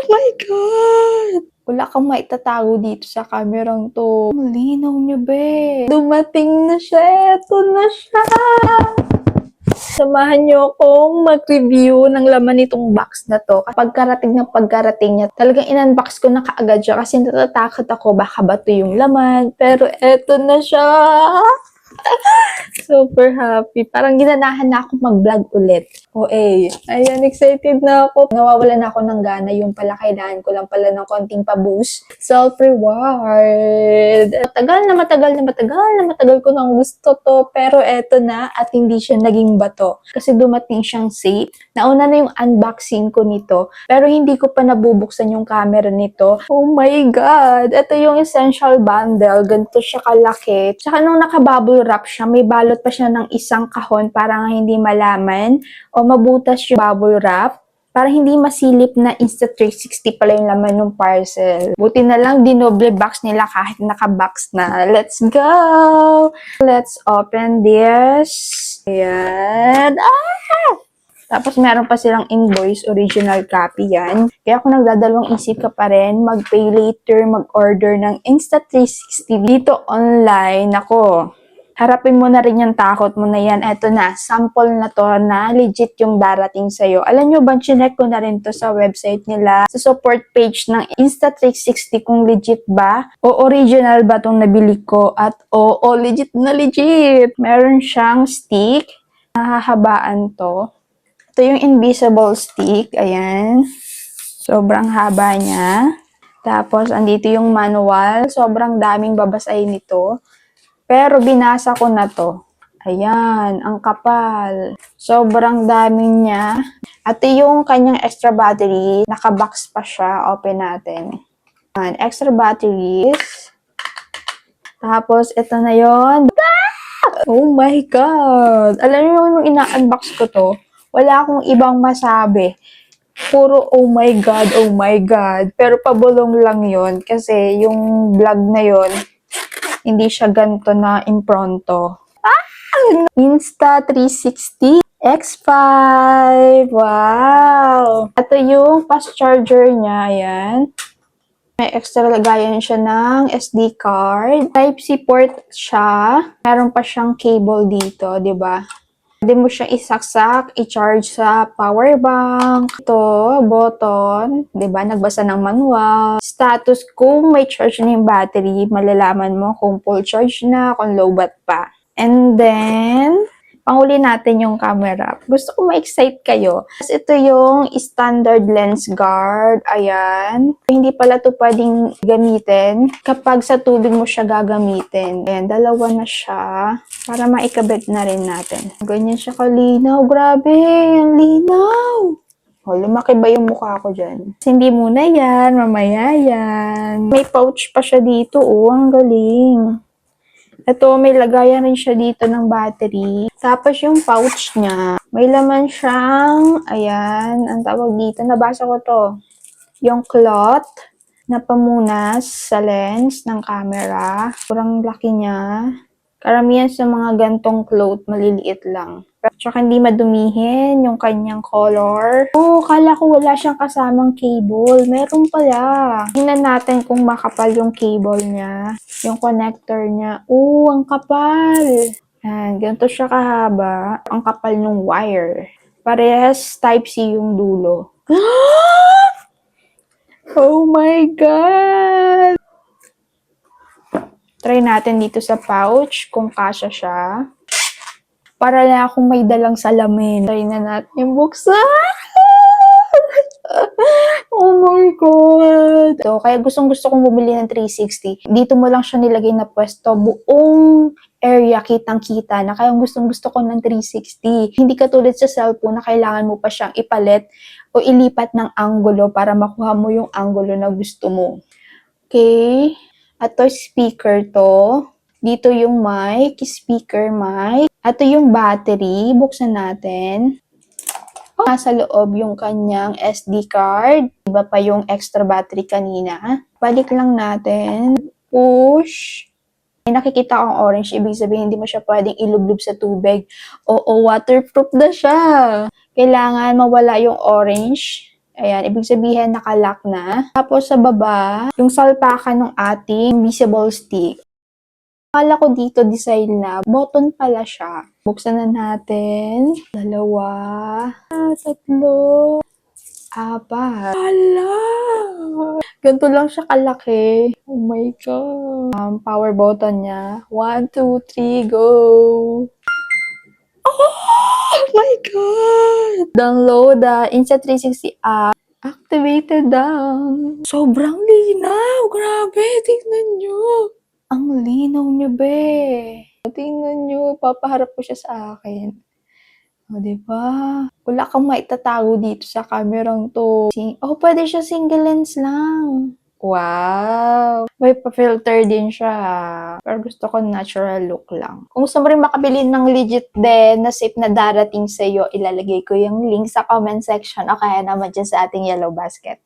my God! Wala kang maitatago dito sa kamerang to. Ang linaw niyo, be. Dumating na siya. Eto na siya. Samahan niyo akong mag-review ng laman nitong box na to. Pagkarating niya, talagang in-unbox ko na kaagad siya kasi natatakot ako baka bato yung laman. Pero eto na siya. Super happy. Parang ginanahan na ako mag-vlog ulit. Ayan, excited na ako. Nawawalan na ako ng gana. Yung pala, kailangan ko lang pala ng konting pa-boost. Self-reward. Matagal ko nang gusto to. Pero eto na, at hindi siya naging bato. Kasi dumating siyang safe. Nauna na yung unboxing ko nito. Pero hindi ko pa nabubuksan yung camera nito. Oh my God! Ito yung essential bundle. Ganito siya kalaki. Tsaka nung naka-bubble wrap siya, may balot pa siya ng isang kahon para nga hindi malaman o mabutas yung bubble wrap para hindi masilip na Insta360 pala yung laman ng parcel. Buti na lang dinoble box nila kahit naka-box na. Let's go! Let's open this. Ayan. Tapos meron pa silang invoice, original copy yan. Kaya kung nagdadalawang isip ka pa rin, mag-pay later, mag-order ng Insta360 dito online. Ako, harapin mo na rin yung takot mo na yan. Eto na, sample na to na legit yung darating sa'yo. Alam nyo ba, chinek ko na rin to sa website nila, sa support page ng Insta360 kung legit ba o original ba tong nabili ko at legit na legit. Meron siyang stick, nahahabaan to. Ito yung invisible stick. Ayan. Sobrang haba niya. Tapos, andito yung manual. Sobrang daming babasahin nito. Pero, binasa ko na to. Ayan. Ang kapal. Sobrang dami niya. At yung kanyang extra battery. Nakabox pa siya. Open natin. Ayan. Extra batteries. Tapos, ito na yon. Oh my God! Alam niyo yung ina-unbox ko to, wala akong ibang masabi. Puro oh my God, oh my God. Pero pabulong lang yon kasi yung vlog na yon hindi siya ganito na impronto. Insta360 X5! Wow! Ito yung fast charger niya, ayan. May extra lagayan siya ng SD card. Type-C port siya. Meron pa siyang cable dito, di ba? Pwede mo siya isaksak, i-charge sa power bank. Ito, button, di ba? Nagbasa ng manual. Status, kung may charge na yung battery, malalaman mo kung full charge na, kung low bat pa. And then, panghuli natin yung camera. Gusto ko ma-excite kayo. Tapos ito yung standard lens guard. Ayan. Hindi pala ito pwedeng gamitin kapag sa tubig mo siya gagamitin. Ayan, dalawa na siya. Para maikabit na rin natin. Ganyan siya kalinaw. Grabe, ang linaw. Lumaki ba yung mukha ko dyan? Hindi muna yan, mamaya yan. May pouch pa siya dito, ang galing. Ito, may lagayan rin siya dito ng battery. Tapos yung pouch niya, may laman siyang, ayan, ang tawag dito, nabasa ko to. Yung cloth na pamunas sa lens ng camera. Kurang laki niya. Karamihan sa mga gantong cloth, maliliit lang. Tsaka hindi madumihin yung kanyang color. Kala ko wala siyang kasamang cable. Meron pala. Tingnan natin kung makapal yung cable niya. Yung connector niya. Ang kapal. Yan, ganito siya kahaba. Ang kapal ng wire. Parehas Type-C yung dulo. Oh my God! Try natin dito sa pouch kung kasya siya. Para na akong may dalang salamin. Try na natin yung buksan. Oh my God! So, kaya gustong-gusto kong bumili ng 360. Dito mo lang siya nilagay na pwesto. Buong area kitang-kita na. Kaya gustong-gusto ko ng 360. Hindi katulad sa cellphone na kailangan mo pa siyang ipalit o ilipat ng angulo para makuha mo yung angulo na gusto mo. Okay. At to speaker to. Dito yung mic, speaker mic. Ito yung battery. Buksan natin. Nasa loob yung kanyang SD card. Iba pa yung extra battery kanina. Balik lang natin. Push. May nakikita akong orange. Ibig sabihin, hindi mo siya pwedeng ilublob sa tubig. Waterproof na siya. Kailangan mawala yung orange. Ayan, ibig sabihin nakalock na. Tapos sa baba, yung salpakan ng ating visible stick. Akala ko dito design na, button pala siya. Buksan na natin. 2, 3, 4. Hala! Ganito lang siya kalaki. Oh my God. Power button niya. 1, 2, 3, go! Oh my God! Download the Insta360 app. Activated down. Sobrang linaw. Grabe, tingnan nyo. Ang linaw niya, be. Tingnan nyo, papaharap ko siya sa akin. O, diba? Wala kang maitatago dito sa kamerang to. Oh, pwede siya single lens lang. Wow! May pa-filter din siya. Pero gusto ko natural look lang. Kung gusto mo rin makabili ng legit din na safe na darating sa'yo, ilalagay ko yung link sa comment section o kaya naman dyan sa ating yellow basket.